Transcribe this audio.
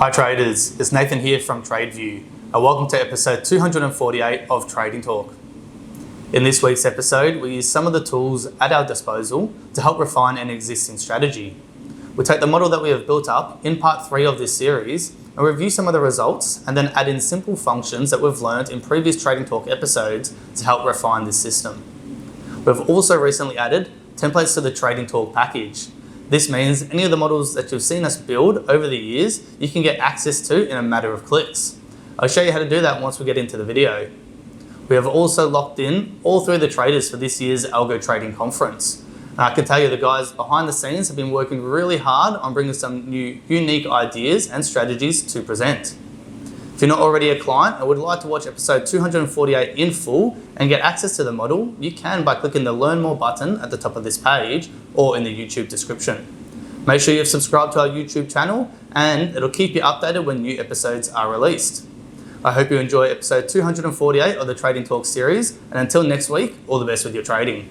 Hi traders, it's Nathan here from TradeView, and welcome to episode 248 of Trading Talk. In this week's episode, we use some of the tools at our disposal to help refine an existing strategy. We take the model that we have built up in part 3 of this series and review some of the results and then add in simple functions that we've learned in previous Trading Talk episodes to help refine this system. We've also recently added templates to the Trading Talk package. This means any of the models that you've seen us build over the years, you can get access to in a matter of clicks. I'll show you how to do that once we get into the video. We have also locked in all 3 of the traders for this year's Algo Trading Conference. And I can tell you the guys behind the scenes have been working really hard on bringing some new unique ideas and strategies to present. If you're not already a client and would like to watch episode 248 in full and get access to the model, you can by clicking the Learn More button at the top of this page or in the YouTube description. Make sure you've subscribed to our YouTube channel and it'll keep you updated when new episodes are released. I hope you enjoy episode 248 of the Trading Talk series, and until next week, all the best with your trading.